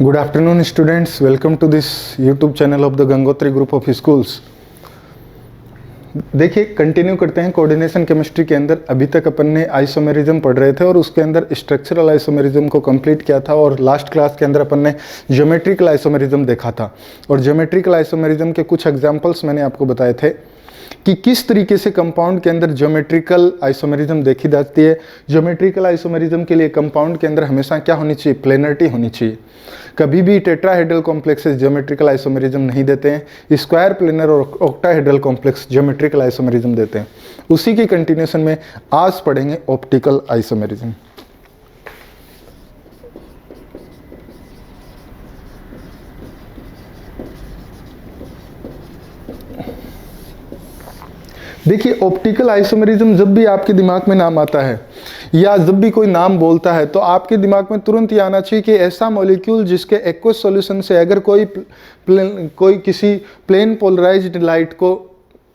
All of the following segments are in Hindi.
Good afternoon students, welcome to this YouTube channel of the Gangotri group of schools। देखिए कंटिन्यू करते हैं कोऑर्डिनेशन केमिस्ट्री के अंदर। अभी तक अपन ने आइसोमेरिज्म पढ़ रहे थे और उसके अंदर स्ट्रक्चरल आइसोमेरिज्म को कंप्लीट किया था और लास्ट क्लास के अंदर अपन ने ज्योमेट्रिकल आइसोमेरिज्म देखा था। और ज्योमेट्रिकल आइसोमेरिज्म के कुछ एग्जांपल्स मैंने आपको बताए थे कि किस तरीके से कंपाउंड के अंदर ज्योमेट्रिकल आइसोमेरिज्म देखी जाती है। ज्योमेट्रिकल आइसोमेरिज्म के लिए कंपाउंड के अंदर हमेशा क्या होनी चाहिए, प्लेनरिटी होनी चाहिए। कभी भी टेट्राहेड्रल कॉम्प्लेक्सेस ज्योमेट्रिकल आइसोमेरिज्म नहीं देते हैं, स्क्वायर प्लेनर और ऑक्टाहेड्रल कॉम्प्लेक्स ज्योमेट्रिकल आइसोमेरिज्म देते हैं। उसी की कंटिन्यूएशन में आज पढ़ेंगे ऑप्टिकल आइसोमेरिज्म। देखिए ऑप्टिकल आइसोमेरिज्म जब भी आपके दिमाग में नाम आता है या जब भी कोई नाम बोलता है तो आपके दिमाग में तुरंत ये आना चाहिए कि ऐसा मॉलिक्यूल जिसके एक्वस सॉल्यूशन से अगर कोई किसी प्लेन पोलराइज्ड लाइट को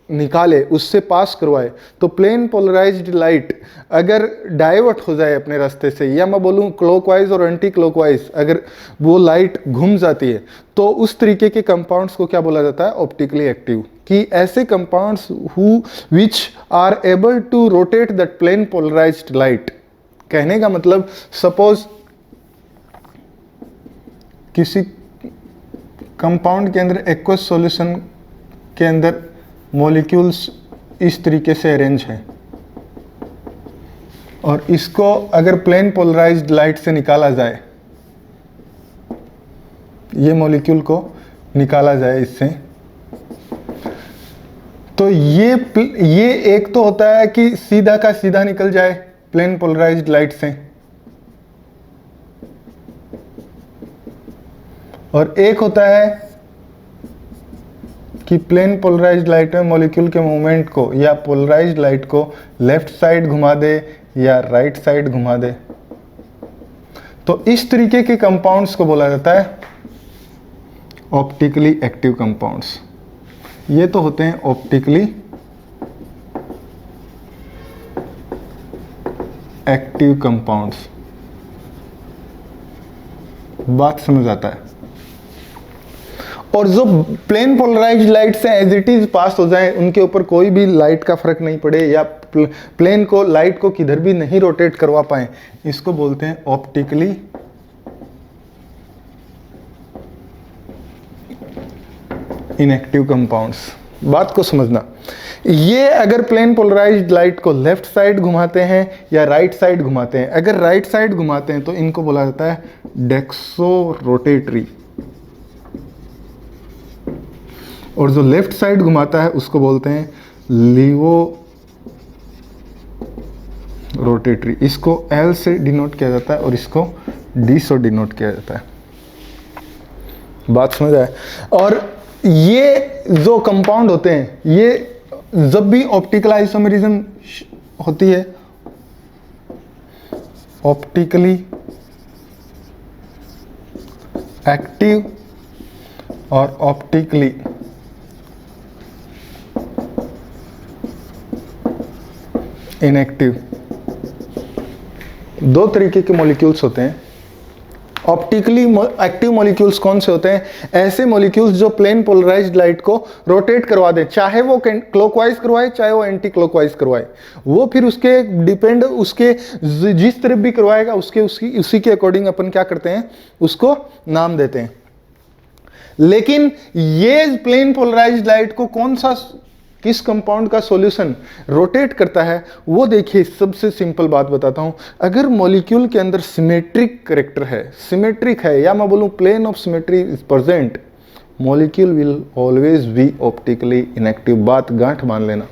निकाले, उससे पास करवाए, तो प्लेन पोलराइज्ड लाइट अगर डाइवर्ट हो जाए अपने रास्ते से, या मैं बोलूँ क्लॉकवाइज और एंटी क्लॉकवाइज अगर वो लाइट घूम जाती है, तो उस तरीके के कंपाउंड्स को क्या बोला जाता है, ऑप्टिकली एक्टिव। कि ऐसे compounds which are able to rotate that plane polarised light. कहने का मतलब सपोज किसी कंपाउंड के अंदर एक्वस सॉल्यूशन के अंदर मॉलिक्यूल्स इस तरीके से अरेंज हैं और इसको अगर प्लेन पोलराइज्ड लाइट से निकाला जाए, ये मॉलिक्यूल को निकाला जाए इससे, तो ये एक तो होता है कि सीधा का सीधा निकल जाए प्लेन पोलराइज्ड लाइट से, और एक होता है कि प्लेन पोलराइज्ड लाइट में मॉलिक्यूल के मूवमेंट को या पोलराइज्ड लाइट को लेफ्ट साइड घुमा दे या राइट साइड घुमा दे। तो इस तरीके के कंपाउंड्स को बोला जाता है ऑप्टिकली एक्टिव कंपाउंड्स। ये तो होते हैं ऑप्टिकली एक्टिव कंपाउंड्स। बात समझ आता है। और जो प्लेन पोलराइज्ड लाइट से एज इट इज पास हो जाए, उनके ऊपर कोई भी लाइट का फर्क नहीं पड़े या प्लेन को लाइट को किधर भी नहीं रोटेट करवा पाए, इसको बोलते हैं ऑप्टिकली इनएक्टिव कंपाउंड्स। बात को समझना, ये अगर प्लेन पोलराइज्ड लाइट को लेफ्ट साइड घुमाते हैं या राइट साइड घुमाते हैं, अगर राइट साइड घुमाते हैं तो इनको बोला जाता है डेक्सो रोटेटरी, और जो लेफ्ट साइड घुमाता है उसको बोलते हैं लीवो रोटेटरी। इसको L से डिनोट किया जाता है और इसको D से डिनोट किया जाता है। बात समझ आए। और ये जो कंपाउंड होते हैं, ये जब भी ऑप्टिकल आइसोमेरिज्म होती है, ऑप्टिकली एक्टिव और ऑप्टिकली इनएक्टिव, दो तरीके के मॉलिक्यूल्स होते हैं। ऑप्टिकली एक्टिव मॉलिक्यूल्स कौन से होते हैं? ऐसे मॉलिक्यूल्स जो प्लेन पोलराइज्ड लाइट को रोटेट करवा दें, चाहे वो क्लॉकवाइज करवाए चाहे वो एंटी क्लॉकवाइज करवाए, वो फिर उसके डिपेंड, उसके जिस तरफ भी करवाएगा उसी के अकॉर्डिंग अपन क्या करते हैं, उसको नाम देते हैं। लेकिन ये प्लेन पोलराइज्ड लाइट को कौन सा, किस कंपाउंड का सॉल्यूशन रोटेट करता है, वो देखिए। सबसे सिंपल बात बताता हूं, अगर मॉलिक्यूल के अंदर सिमेट्रिक करेक्टर है, सिमेट्रिक है, या मैं बोलूं plane of symmetry is present, molecule will always be optically inactive. बात गांठ मान लेना।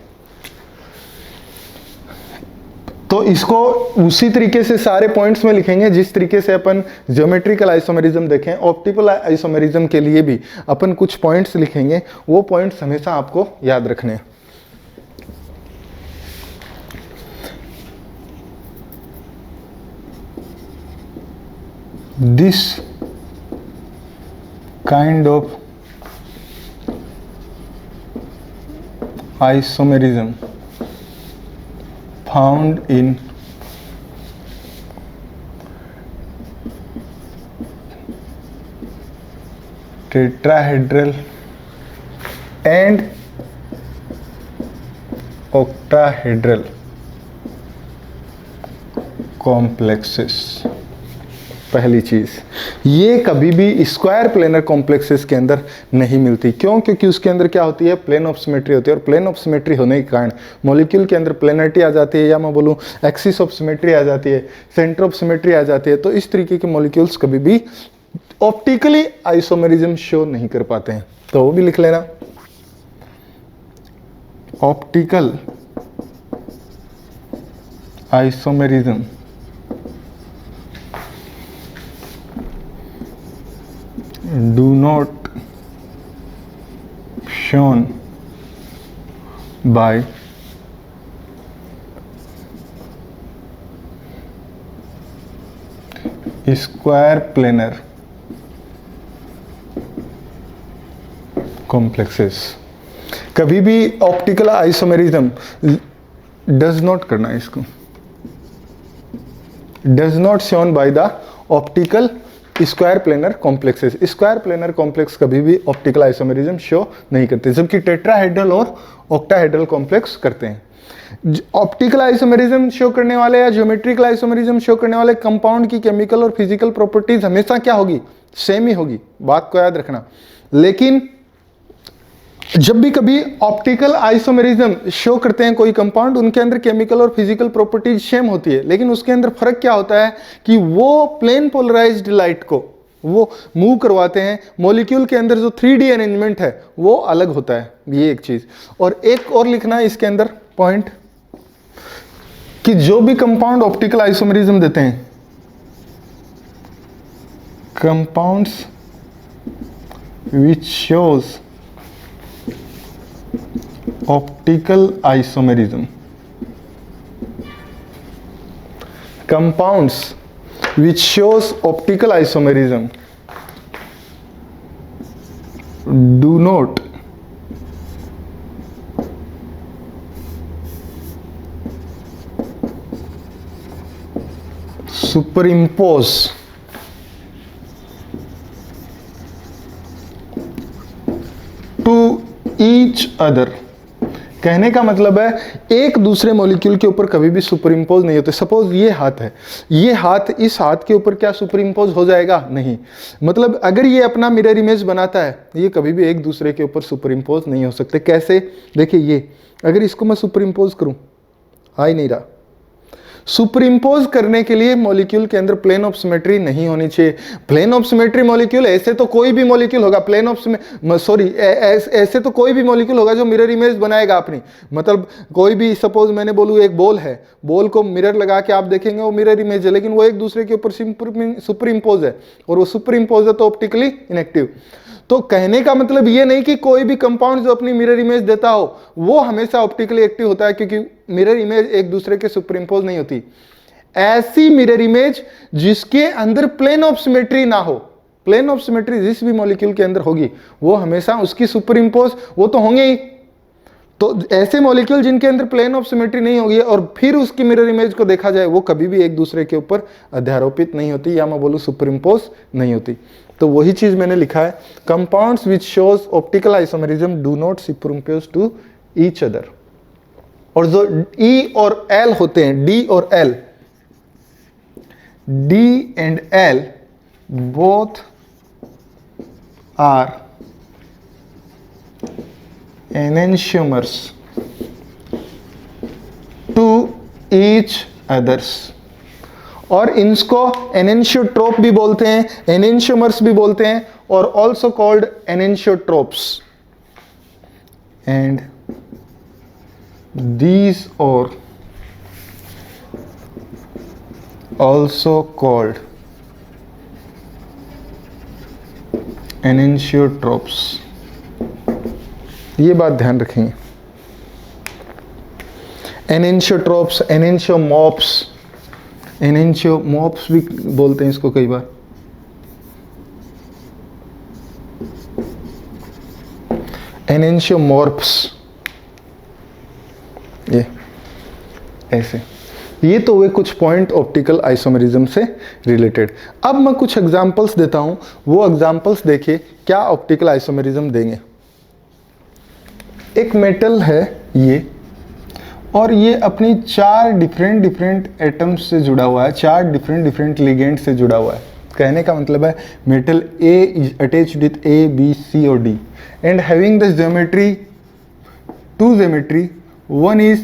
तो इसको उसी तरीके से सारे पॉइंट्स में लिखेंगे जिस तरीके से अपन ज्योमेट्रिकल आइसोमेरिज्म देखें। ऑप्टिकल आइसोमेरिज्म के लिए भी अपन कुछ पॉइंट्स लिखेंगे, वो पॉइंट्स हमेशा आपको याद रखने हैं। This kind of isomerism found in tetrahedral and octahedral complexes. पहली चीज, ये कभी भी स्क्वायर प्लेनर कॉम्प्लेक्सेस के अंदर नहीं मिलती। क्यों? क्योंकि उसके अंदर क्या होती है, प्लेन ऑफ सिमेट्री होती है, और प्लेन ऑफ सिमेट्री होने के कारण मॉलिक्यूल के अंदर प्लेनरिटी आ जाती है, या मैं बोलूँ एक्सिस ऑफ सिमेट्री आ जाती है, सेंटर ऑफ सिमेट्री आ जाती है। तो इस तरीके के मॉलिक्यूल्स कभी भी ऑप्टिकली आइसोमेरिज्म शो नहीं कर पाते हैं। तो वो भी लिख लेना, optical isomerism do not shown by square planar complexes। कभी भी ऑप्टिकल आइसोमेरिज्म डज नॉट करना है, इसको does not shown by the optical square planar complexes. Square planar complex कभी भी ऑप्टिकल आइसोमेरिज्म शो नहीं करते, जबकि टेट्राहेड्रल और ऑक्टाहेड्रल कॉम्प्लेक्स करते हैं। ऑप्टिकल आइसोमेरिज्म शो करने वाले या ज्योमेट्रिकल आइसोमेरिज्म शो करने वाले कंपाउंड की केमिकल और फिजिकल प्रॉपर्टीज हमेशा क्या होगी, सेम ही होगी, बात को याद रखना। लेकिन जब भी कभी ऑप्टिकल आइसोमेरिज्म शो करते हैं कोई कंपाउंड, उनके अंदर केमिकल और फिजिकल प्रॉपर्टीज सेम होती है, लेकिन उसके अंदर फर्क क्या होता है कि वो प्लेन पोलराइज्ड लाइट को वो मूव करवाते हैं, मॉलिक्यूल के अंदर जो 3D अरेंजमेंट है वो अलग होता है। ये एक चीज। और एक और लिखना है इसके अंदर पॉइंट, कि जो भी कंपाउंड ऑप्टिकल आइसोमेरिज्म देते हैं, compounds which shows optical isomerism, compounds which shows optical isomerism do not superimpose to each other। कहने का मतलब है एक दूसरे मॉलिक्यूल के ऊपर कभी भी सुपर इम्पोज नहीं होते। सपोज ये हाथ है, ये हाथ इस हाथ के ऊपर क्या सुपर इम्पोज हो जाएगा? नहीं। मतलब अगर ये अपना मिरर इमेज बनाता है, ये कभी भी एक दूसरे के ऊपर सुपर इम्पोज नहीं हो सकते। कैसे? देखिए, ये अगर इसको मैं सुपर इम्पोज करूं, आ ही नहीं रहा। सुपर इम्पोज करने के लिए मॉलिक्यूल के अंदर प्लेन ऑफ सिमेट्री नहीं होनी चाहिए। प्लेन ऑफ सिमेट्री मॉलिक्यूल ऐसे तो कोई भी मॉलिक्यूल होगा, प्लेन ऑफ सॉरी ऐसे तो कोई भी मॉलिक्यूल होगा जो मिरर इमेज बनाएगा अपनी। मतलब कोई भी, सपोज मैंने बोलूँ एक बॉल है, बॉल को मिरर लगा के आप देखेंगे वो मिरर इमेज है, लेकिन वो एक दूसरे के ऊपर सुपर इम्पोज है, और वो सुपर इम्पोज है तो ऑप्टिकली इनएक्टिव। तो कहने का मतलब ये नहीं कि कोई भी कंपाउंड जो अपनी मिरर इमेज देता हो वो हमेशा ऑप्टिकली एक्टिव होता है, क्योंकि मिरर इमेज एक दूसरे के सुपर इम्पोज नहीं होती। ऐसी मिरर इमेज जिसके अंदर प्लेन ऑफ सिमेट्री ना हो, प्लेन ऑफ सिमेट्री जिस भी मॉलिक्यूल के अंदर होगी वो हमेशा उसकी सुपर इम्पोज वो तो होंगे ही। तो ऐसे मॉलिक्यूल जिनके अंदर प्लेन ऑफ सिमेट्री नहीं होगी और फिर उसकी मिरर इमेज को देखा जाए, वो कभी भी एक दूसरे के ऊपर अध्यारोपित नहीं होती, या मैं बोलूँ सुपर इम्पोज नहीं होती। तो वही चीज मैंने लिखा है, compounds which shows optical isomerism do not superimpose to each other. और जो E और L होते हैं, D और L, D and L both are enantiomers to each others। और इनको एनेंशियोट्रोप भी बोलते हैं, एनेंशियोमर्स भी बोलते हैं, और also called enantiotropes. And these are also called enantiotropes। ये बात ध्यान रखेंगे। एनेंशियोट्रोप्स, एनेंशियोमॉप्स, एनेंशियोमॉप्स भी बोलते हैं इसको कई बार। एनेंशियोमॉर्फ्स, ये ऐसे। ये तो हुए कुछ पॉइंट ऑप्टिकल आइसोमेरिज्म से रिलेटेड। अब मैं कुछ एग्जांपल्स देता हूं, वो एग्जांपल्स देखिए क्या ऑप्टिकल आइसोमेरिज्म देंगे। एक मेटल है ये, और ये अपनी 4 डिफरेंट एटम्स से जुड़ा हुआ है, 4 डिफरेंट लिगेंड से जुड़ा हुआ है। कहने का मतलब है metal A is attached with A, B, C और D and having the geometry, 2 geometry, one is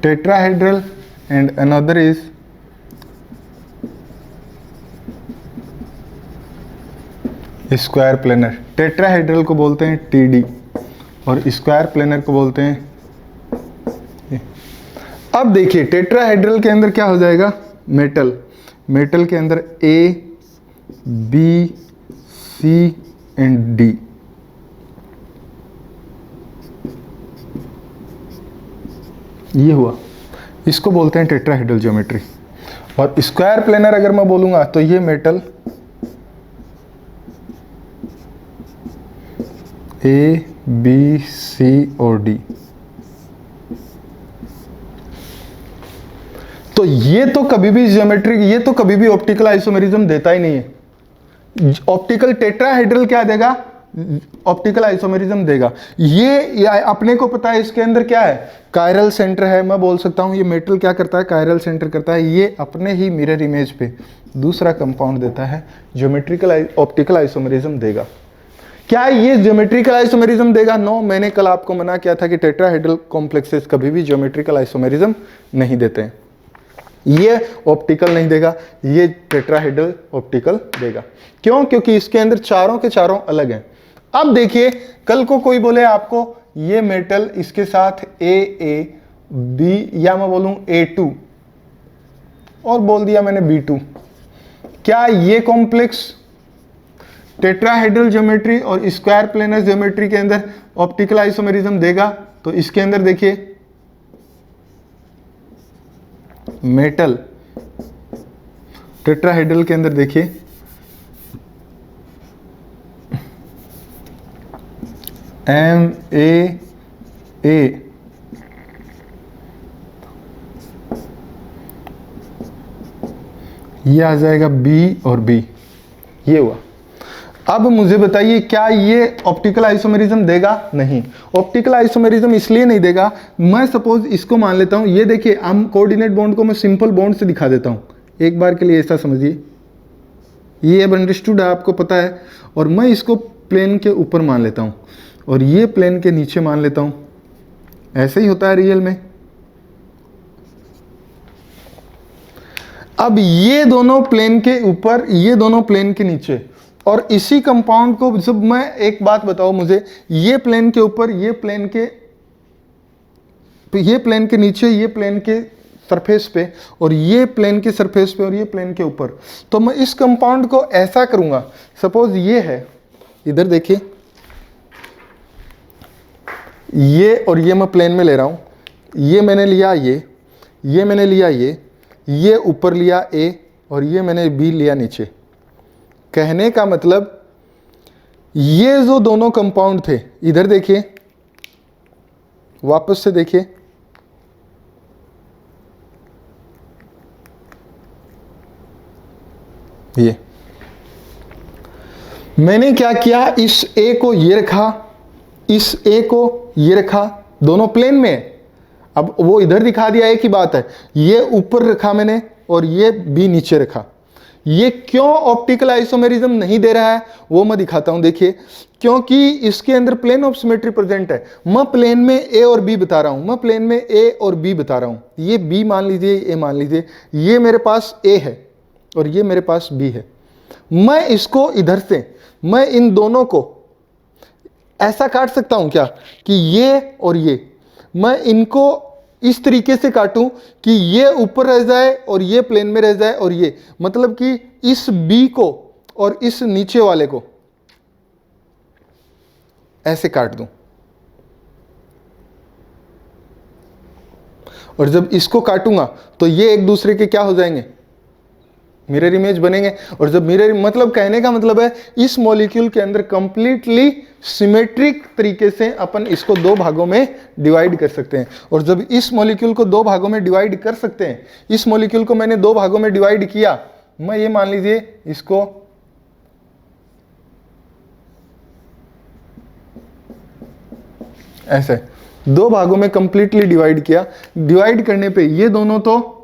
tetrahedral and another is square planar. Tetrahedral को बोलते हैं TD और स्क्वायर प्लेनर को बोलते हैं। अब देखिए टेट्राहेड्रल के अंदर क्या हो जाएगा, मेटल के अंदर A, B, C and D। ये हुआ, इसको बोलते हैं टेट्राहेड्रल ज्योमेट्री। और स्क्वायर प्लेनर अगर मैं बोलूंगा तो ये मेटल A, B, C और D। तो ये तो कभी भी ज्योमेट्री, ये तो कभी भी ऑप्टिकल आइसोमेरिज्म देता ही नहीं है। ऑप्टिकल टेट्राहेड्रल क्या देगा, ऑप्टिकल आइसोमेरिज्म देगा। ये अपने को पता है इसके अंदर क्या है, कायरल सेंटर है। मैं बोल सकता हूं ये मेटल क्या करता है, कायरल सेंटर करता है। ये अपने ही मिरर इमेज पे दूसरा कंपाउंड देता है, ज्योमेट्रिकल ऑप्टिकल आइसोमेरिज्म देगा। क्या ये ज्योमेट्रिकल आइसोमेरिज्म देगा? नो, मैंने कल आपको मना किया था कि टेट्राहेड्रल कॉम्प्लेक्सेस कभी भी ज्योमेट्रिकल आइसोमेरिज्म नहीं देते हैं। ये ऑप्टिकल नहीं देगा, ये टेट्राहेड्रल ऑप्टिकल देगा। क्यों? क्योंकि इसके अंदर चारों के चारों अलग हैं। अब देखिए, कल को कोई बोले आपको ये मेटल इसके साथ A, B या मैं बोलूं A2 और बोल दिया मैंने B2, क्या ये कॉम्प्लेक्स टेट्राहेड्रल ज्योमेट्री और स्क्वायर प्लेनर ज्योमेट्री के अंदर ऑप्टिकल आइसोमेरिज्म देगा? तो इसके अंदर देखिए मेटल टेट्राहेड्रल के अंदर देखिए MAA ये आ जाएगा B और B। ये हुआ। अब मुझे बताइए क्या ये ऑप्टिकल आइसोमेरिज्म देगा? नहीं, ऑप्टिकल आइसोमेरिज्म इसलिए नहीं देगा। मैं सपोज इसको मान लेता हूं, ये देखिए हम कोऑर्डिनेट बॉन्ड को मैं सिंपल बॉन्ड से दिखा देता हूं। एक बार के लिए ऐसा समझिए, ये अब अंडरस्टूड है, आपको पता है। और मैं इसको प्लेन के ऊपर मान लेता हूं और ये प्लेन के नीचे मान लेता हूं। ऐसे ही होता है रियल में। अब ये दोनों प्लेन के ऊपर, ये दोनों प्लेन के नीचे, और इसी कंपाउंड को जब मैं एक बात बताओ मुझे, ये प्लेन के ऊपर, ये प्लेन के नीचे, ये प्लेन के सरफेस पे, और ये प्लेन के सरफेस पे, और ये प्लेन के ऊपर, तो मैं इस कंपाउंड को ऐसा करूंगा। सपोज ये है, इधर देखिए, ये और ये मैं प्लेन में ले रहा हूं। ये मैंने लिया ये मैंने लिया ये ऊपर लिया A और ये मैंने B लिया नीचे। कहने का मतलब ये जो दोनों कंपाउंड थे, इधर देखिए, वापस से देखिए, ये मैंने क्या किया, इस A को ये रखा, इस A को ये रखा, दोनों प्लेन में। अब वो इधर दिखा दिया, एक ही बात है, ये ऊपर रखा मैंने और ये B नीचे रखा। ये क्यों ऑप्टिकल आइसोमेरिज्म नहीं दे रहा है वो मैं दिखाता हूं। देखिए, क्योंकि इसके अंदर प्लेन ऑफ सिमेट्री प्रेजेंट है। मैं प्लेन में A और B बता रहा हूं, मैं प्लेन में A और B बता रहा हूं। ये B मान लीजिए, A मान लीजिए, ये मेरे पास A है और ये मेरे पास B है। मैं इसको इधर से, मैं इन दोनों को ऐसा काट सकता हूं क्या कि ये और ये, मैं इनको इस तरीके से काटूं कि ये ऊपर रह जाए और ये प्लेन में रह जाए, और ये मतलब कि इस B को और इस नीचे वाले को ऐसे काट दूं। और जब इसको काटूंगा तो ये एक दूसरे के क्या हो जाएंगे, मिरर इमेज बनेंगे। और जब मिरर मतलब कहने का मतलब है इस मॉलिक्यूल के अंदर कंप्लीटली सिमेट्रिक तरीके से अपन इसको दो भागों में डिवाइड कर सकते हैं। और जब इस मॉलिक्यूल को दो भागों में डिवाइड कर सकते हैं, इस मॉलिक्यूल को मैंने दो भागों में डिवाइड किया, मैं ये मान लीजिए इसको ऐसे दो भागों में कंप्लीटली डिवाइड किया। डिवाइड करने पे ये दोनों तो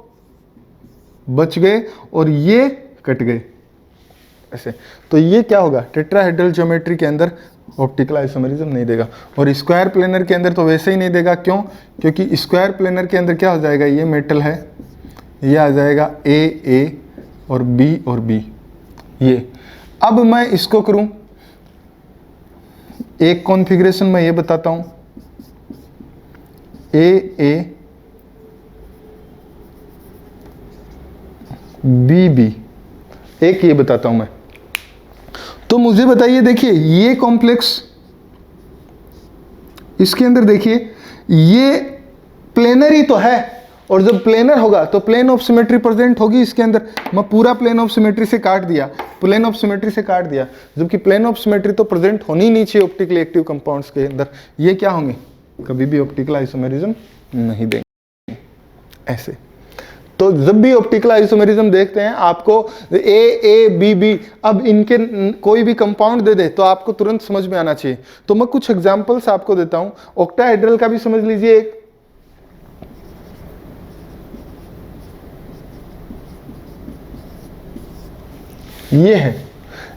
बच गए और ये कट गए ऐसे। तो ये क्या होगा, टेट्राहेड्रल ज्योमेट्री के अंदर ऑप्टिकल आइसोमेरिज्म नहीं देगा। और स्क्वायर प्लेनर के अंदर तो वैसे ही नहीं देगा। क्यों? क्योंकि स्क्वायर प्लेनर के अंदर क्या हो जाएगा, ये मेटल है, ये आ जाएगा ए और बी ये। अब मैं इसको करूं एक कॉन्फ़िगरेशन में, ये बताता हूं ए बी, एक ये बताता हूं मैं। तो मुझे बताइए, देखिए ये कॉम्प्लेक्स, इसके अंदर देखिए ये प्लेनर ही तो है। और जब प्लेनर होगा तो प्लेन ऑफ सिमेट्री प्रेजेंट होगी इसके अंदर। मैं पूरा प्लेन ऑफ सिमेट्री से काट दिया, प्लेन ऑफ सिमेट्री से काट दिया, जबकि प्लेन ऑफ सिमेट्री तो प्रेजेंट होनी ही नहीं चाहिए ऑप्टिकली एक्टिव कंपाउंड्स के अंदर। ये क्या होंगे, कभी भी ऑप्टिकल आइसोमेरिज्म नहीं देंगे ऐसे। तो जब भी ऑप्टिकल आइसोमेरिज्म देखते हैं आपको ए बी, अब इनके कोई भी कंपाउंड दे दे तो आपको तुरंत समझ में आना चाहिए। तो मैं कुछ एग्जांपल्स आपको देता हूं। ऑक्टाहेड्रल का भी समझ लीजिए एक, ये है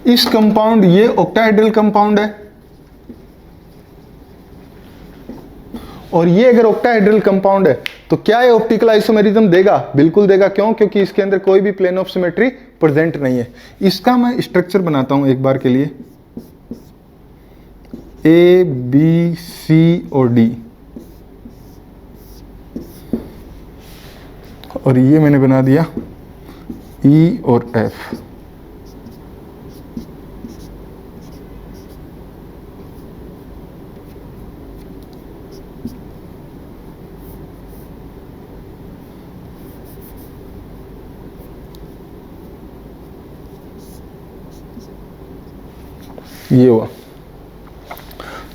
इस कंपाउंड, ये ऑक्टाहेड्रल कंपाउंड है। और ये अगर ऑक्टाहेड्रल कंपाउंड है तो क्या ये ऑप्टिकल आइसोमेरिज्म देगा? बिल्कुल देगा। क्यों? क्योंकि इसके अंदर कोई भी प्लेन ऑफ सिमेट्री प्रेजेंट नहीं है। इसका मैं स्ट्रक्चर बनाता हूं एक बार के लिए, ए बी सी और डी, और ये मैंने बना दिया ई और एफ। ये हुआ।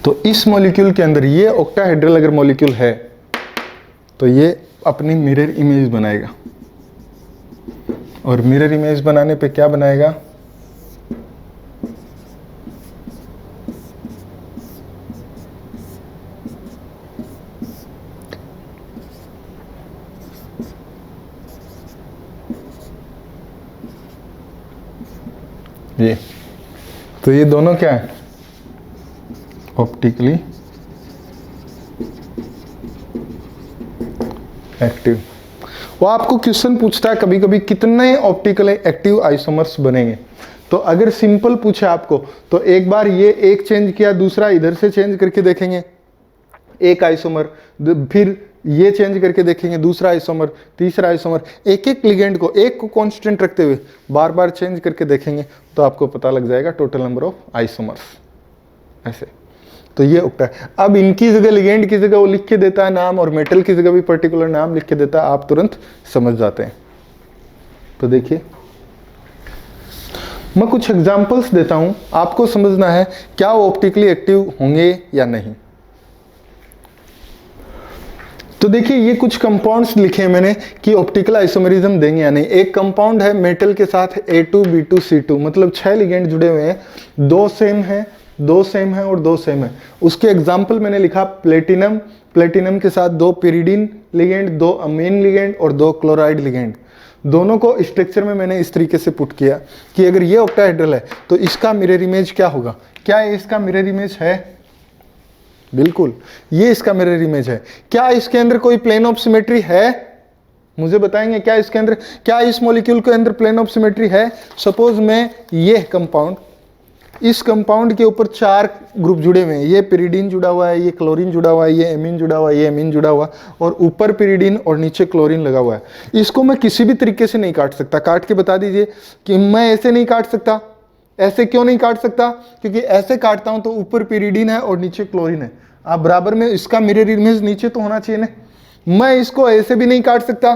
तो इस मॉलिक्यूल के अंदर ये ऑक्टाहेड्रल अगर मॉलिक्यूल है तो ये अपनी मिरर इमेज बनाएगा। और मिरर इमेज बनाने पे क्या बनाएगा, ये। तो ये दोनों क्या है, ऑप्टिकली एक्टिव। वो आपको क्वेश्चन पूछता है कभी कभी कितने ऑप्टिकली एक्टिव आइसोमर्स बनेंगे। तो अगर सिंपल पूछे आपको तो एक बार ये एक चेंज किया, दूसरा इधर से चेंज करके देखेंगे एक आइसोमर, फिर ये चेंज करके देखेंगे दूसरा आइसोमर, तीसरा आइसोमर, एक एक लिगेंड को, एक को कांस्टेंट रखते हुए बार बार चेंज करके देखेंगे तो आपको पता लग जाएगा टोटल नंबर ऑफ आइसोमर्स ऐसे। तो ये उगता है। अब इनकी जगह लिगेंड की जगह वो लिख के देता है नाम, और मेटल की जगह भी पर्टिकुलर नाम लिख के देता है, आप तुरंत समझ जाते हैं। तो देखिए मैं कुछ एग्जांपल्स देता हूं, आपको समझना है क्या वो ऑप्टिकली एक्टिव होंगे या नहीं। तो देखिए ये कुछ कंपाउंड्स लिखे हैं मैंने कि ऑप्टिकल आइसोमेरिज्म देंगे या नहीं। एक कंपाउंड है मेटल के साथ A2 B2 C2, मतलब 6 लिगेंड जुड़े हुए हैं, 2 सेम है, 2 सेम है और 2 सेम है। उसके एग्जाम्पल मैंने लिखा प्लेटिनम, प्लेटिनम के साथ 2 पिरिडीन लिगेंड, 2 अमीन लिगेंड और 2 क्लोराइड लिगेंड। दोनों को स्ट्रक्चर में मैंने इस तरीके से पुट किया कि अगर ये ऑक्टाहेड्रल है तो इसका मिरर इमेज क्या होगा। क्या ये इसका मिरर इमेज है? बिल्कुल, ये इसका मिरर इमेज है। क्या इसके अंदर कोई प्लेन ऑफ सिमेट्री है? मुझे बताएंगे क्या इसके अंदर, क्या इस मॉलिक्यूल के अंदर प्लेन ऑफ सिमेट्री है? सपोज मैं ये कंपाउंड, इस कंपाउंड के ऊपर 4 ग्रुप जुड़े हुए हैं, ये पिरिडीन जुड़ा हुआ है, ये क्लोरीन जुड़ा हुआ है, ये एमीन जुड़ा हुआ है, ये एमीन जुड़ा हुआ है, और ऊपर पिरिडीन और नीचे क्लोरीन लगा हुआ है। इसको मैं किसी भी तरीके से नहीं काट सकता। काट के बता दीजिए कि मैं ऐसे नहीं काट सकता। ऐसे क्यों नहीं काट सकता? क्योंकि ऐसे काटता हूं तो ऊपर पिरिडीन है और नीचे क्लोरीन है। आप बराबर में, इसका मिरर इमेज नीचे तो होना चाहिए ना। मैं इसको ऐसे भी नहीं काट सकता,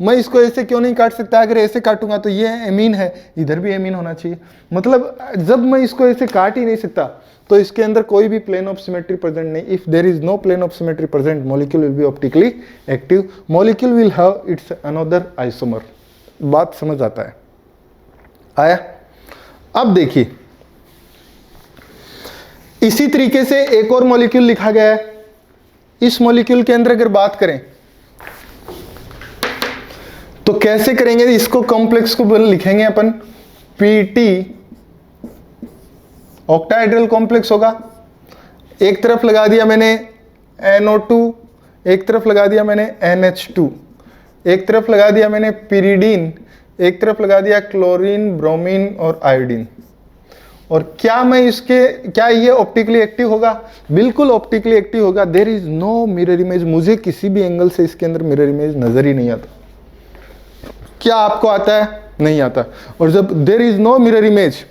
मैं इसको ऐसे क्यों नहीं काट सकता? अगर ऐसे काटूंगा तो ये एमीन है, इधर भी एमीन होना चाहिए। मतलब जब मैं इसको ऐसे काट ही नहीं सकता तो इसके अंदर कोई भी प्लेन ऑफ सिमेट्री प्रेजेंट नहीं। If there is no plane of symmetry present, molecule will be optically active, molecule will have its another isomer. बात समझ आता है? आया? अब देखिए, इसी तरीके से एक और मॉलिक्यूल लिखा गया है। इस मॉलिक्यूल के अंदर अगर बात करें तो कैसे करेंगे? इसको कॉम्प्लेक्स को लिखेंगे अपन Pt, ऑक्टाहेड्रल कॉम्प्लेक्स होगा। एक तरफ लगा दिया मैंने NO2, एक तरफ लगा दिया मैंने NH2, एक तरफ लगा दिया मैंने पिरिडीन, एक तरफ लगा दिया क्लोरीन, ब्रोमीन और आयोडीन। और क्या ये ऑप्टिकली एक्टिव होगा? बिल्कुल ऑप्टिकली एक्टिव होगा। There is no mirror image, मुझे किसी भी एंगल से इसके अंदर मिरर इमेज नजर ही नहीं आता। क्या आपको आता है? नहीं आता। और जब there is no mirror image,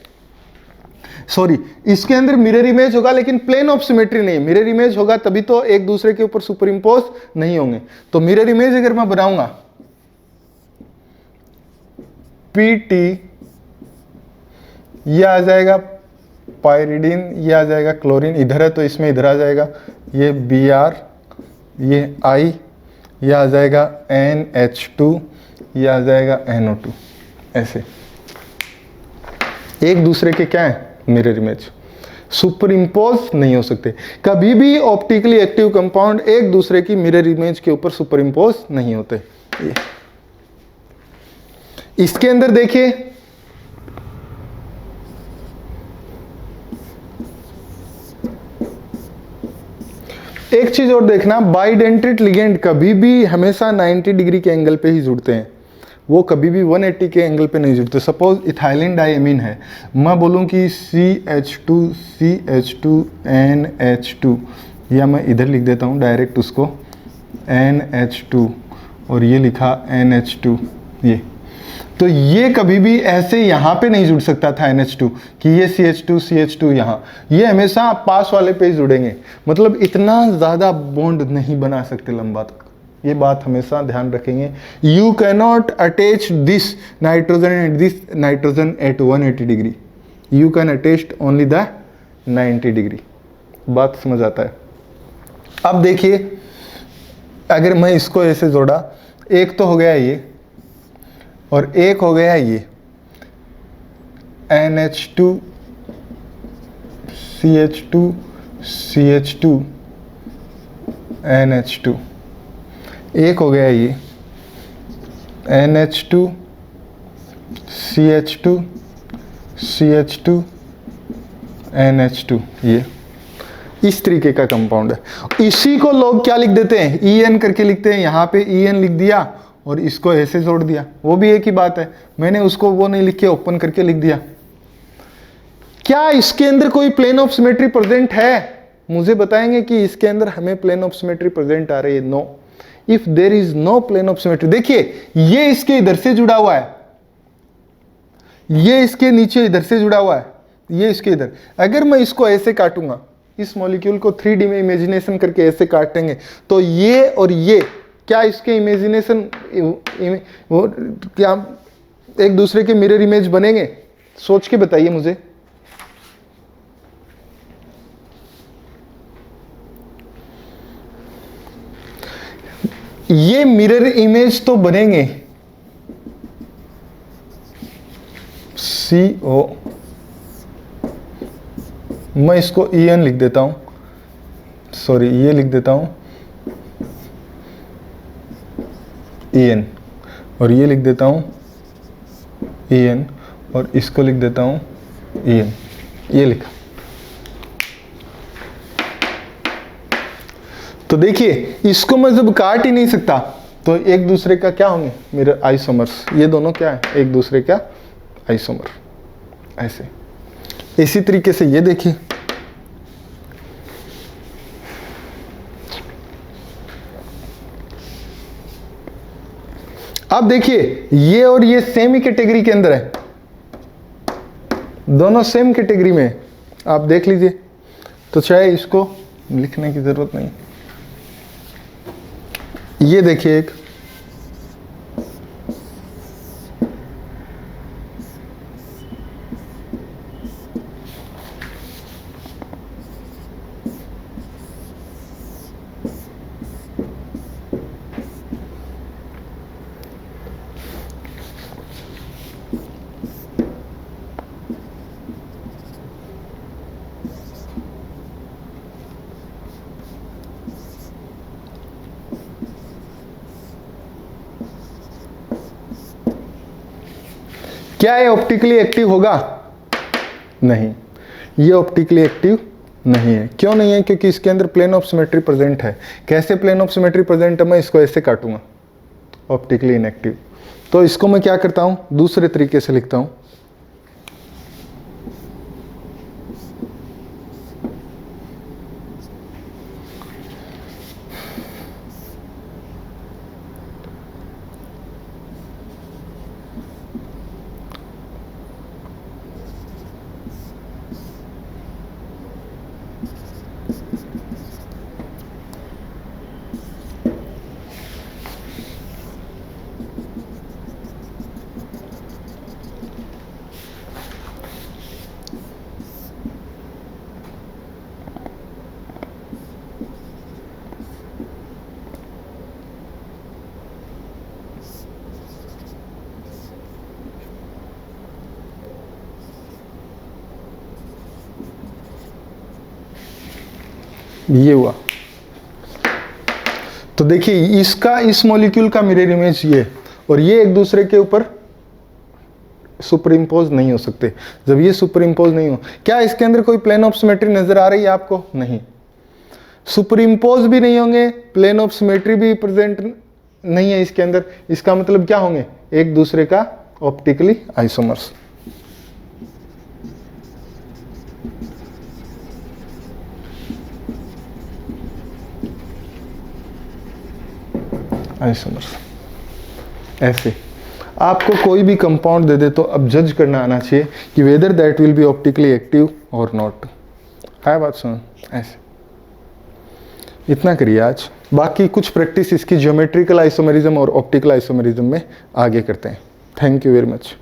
sorry, इसके अंदर मिरर इमेज होगा लेकिन प्लेन ऑफ सिमेट्री नहीं। मिरर इमेज होगा तभी तो एक दूसरे के ऊपर सुपर इंपोज नहीं होंगे। तो मिरर इमेज अगर मैं बनाऊंगा Pt, ये आ जाएगा पायरिडीन, ये आ जाएगा क्लोरीन, इधर है तो इसमें इधर आ जाएगा, ये Br, ये I, ये आ जाएगा NH2, ये आ जाएगा NO2। ऐसे एक दूसरे के क्या है? Mirror image. सुपर इंपोज नहीं हो सकते। कभी भी ऑप्टिकली एक्टिव कंपाउंड एक दूसरे की मिरर इमेज के ऊपर सुपर इंपोज नहीं होते। ये इसके अंदर देखिए, एक चीज और देखना, बाइडेंटेट लिगेंड कभी भी हमेशा 90 डिग्री के एंगल पे ही जुड़ते हैं, वो कभी भी 180 के एंगल पे नहीं जुड़ते। सपोज इथाइलिन डाइएमीन है, मैं बोलूं कि CH2NH2, या मैं इधर लिख देता हूं डायरेक्ट उसको NH2 और ये लिखा NH2, ये तो ये कभी भी ऐसे यहाँ पे नहीं जुड़ सकता था NH2 कि ये CH2 यहाँ, ये हमेशा पास वाले पे जुड़ेंगे। मतलब इतना ज़्यादा बॉन्ड नहीं बना सकते लंबा तक, ये बात हमेशा ध्यान रखेंगे। You cannot attach this nitrogen and this nitrogen eight 180 degree, you can attach only the 90 degree. बात समझ आता है? अब देखिए, अगर मैं इसको ऐसे जोड़ा, एक तो हो गया ये और एक हो गया ये NH2 CH2 NH2, एक हो गया ये NH2 CH2 NH2, ये इस तरीके का कंपाउंड है। इसी को लोग क्या लिख देते हैं? EN करके लिखते हैं। यहाँ पे EN लिख दिया और इसको ऐसे जोड़ दिया, वो भी एक ही बात है। मैंने उसको वो नहीं लिख के ओपन करके लिख दिया। क्या इसके अंदर कोई प्लेन ऑफ सिमेट्री प्रेजेंट है? मुझे बताएंगे कि इसके अंदर हमें प्लेन ऑफ सिमेट्री प्रेजेंट आ रही है। No, if there is no plane of symmetry, देखिए ये इसके इधर से जुड़ा हुआ है, ये इसके नीचे इधर से जुड़ा हुआ है, ये इसके इधर। अगर मैं इसको ऐसे काटूंगा, इस मॉलिक्यूल को 3D में इमेजिनेशन करके ऐसे काटेंगे तो ये और ये क्या इसके इमेजिनेशन वो क्या एक दूसरे के मिरर इमेज बनेंगे? सोच के बताइए मुझे। ये मिरर इमेज तो बनेंगे। CO, मैं इसको EN लिख देता हूं, सॉरी ये लिख देता हूं EN, और ये लिख देता हूं EN, और इसको लिख देता हूं EN, ये लिखा। तो देखिए, इसको मैं जब काट ही नहीं सकता तो एक दूसरे का क्या होंगे? मेरे आइसोमर्स। ये दोनों क्या है? एक दूसरे का आइसोमर। ऐसे इसी तरीके से ये देखिए, अब देखिए ये और ये सेम ही कैटेगरी के अंदर है, दोनों सेम कैटेगरी में है। आप देख लीजिए, तो चाहे इसको लिखने की जरूरत नहीं। ये देखिए, एक क्या ये ऑप्टिकली एक्टिव होगा? नहीं, ये ऑप्टिकली एक्टिव नहीं है। क्यों नहीं है? क्योंकि इसके अंदर प्लेन ऑफ सिमेट्री प्रेजेंट है। कैसे प्लेन ऑफ सिमेट्री प्रेजेंट है? मैं इसको ऐसे काटूंगा, ऑप्टिकली इनएक्टिव। तो इसको मैं क्या करता हूं, दूसरे तरीके से लिखता हूं। ये हुआ। तो देखिए इसका, इस मॉलिक्यूल का मिरर इमेज ये, और ये एक दूसरे के ऊपर सुपर इम्पोज नहीं हो सकते। जब ये सुपर इम्पोज नहीं हो, क्या इसके अंदर कोई प्लेन ऑफ सिमेट्री नजर आ रही है आपको? नहीं। सुपर इम्पोज भी नहीं होंगे, प्लेन ऑफ सिमेट्री भी प्रेजेंट नहीं है इसके अंदर। इसका मतलब क्या होंगे? एक दूसरे का ऑप्टिकली आइसोमर्स। आइसोमर्स ऐसे आपको कोई भी कंपाउंड दे दे तो अब जज करना आना चाहिए कि whether that will be optically active और नॉट। है बात सुन? ऐसे इतना करिए आज। बाकी कुछ प्रैक्टिस इसकी ज्योमेट्रिकल आइसोमेरिज्म और ऑप्टिकल आइसोमेरिज्म में आगे करते हैं। Thank you very much.